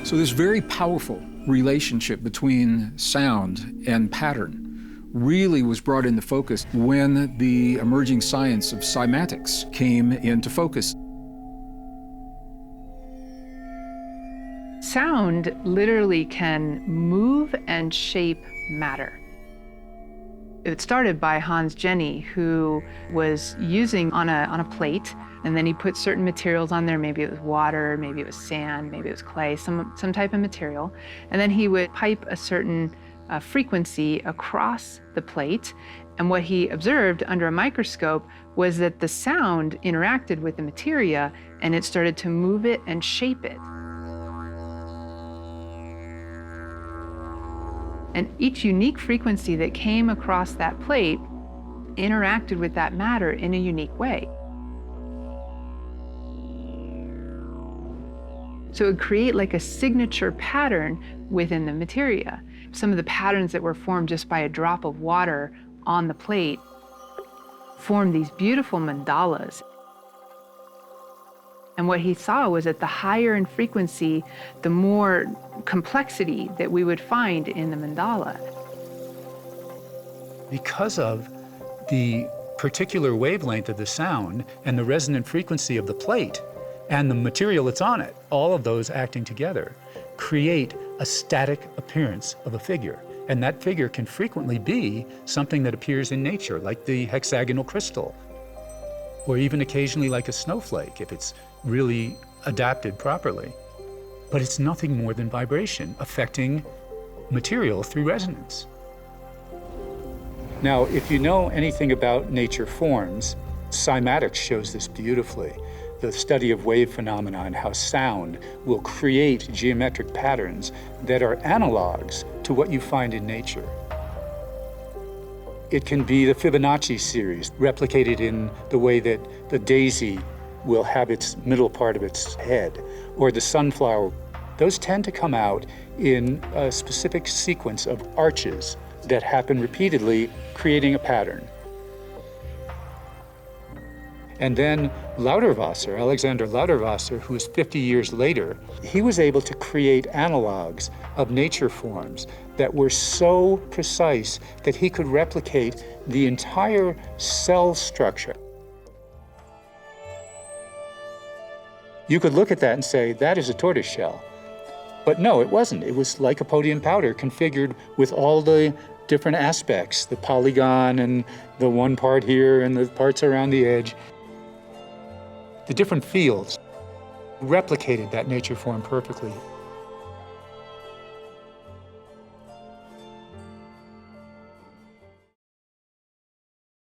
So this very powerful relationship between sound and pattern really was brought into focus when the emerging science of cymatics came into focus. Sound literally can move and shape matter. It started by Hans Jenny, who was using on a plate, and then he put certain materials on there. Maybe it was water, maybe it was sand, maybe it was clay, some type of material. And then he would pipe a certain frequency across the plate. And what he observed under a microscope was that the sound interacted with the materia, and it started to move it and shape it. And each unique frequency that came across that plate interacted with that matter in a unique way. So it would create like a signature pattern within the materia. Some of the patterns that were formed just by a drop of water on the plate formed these beautiful mandalas. And what he saw was that the higher in frequency, the more complexity that we would find in the mandala. Because of the particular wavelength of the sound and the resonant frequency of the plate and the material that's on it, all of those acting together, create a static appearance of a figure. And that figure can frequently be something that appears in nature, like the hexagonal crystal, or even occasionally like a snowflake, if it's really adapted properly. But it's nothing more than vibration affecting material through resonance. Now, if you know anything about nature forms, cymatics shows this beautifully. The study of wave phenomena and how sound will create geometric patterns that are analogs to what you find in nature. It can be the Fibonacci series, replicated in the way that the daisy will have its middle part of its head, or the sunflower. Those tend to come out in a specific sequence of arches that happen repeatedly, creating a pattern. And then Lauterwasser, Alexander Lauterwasser, who was 50 years later, he was able to create analogs of nature forms that were so precise that he could replicate the entire cell structure. You could look at that and say, that is a tortoise shell. But no, it wasn't. It was lycopodium powder configured with all the different aspects, the polygon and the one part here and the parts around the edge. The different fields replicated that nature form perfectly.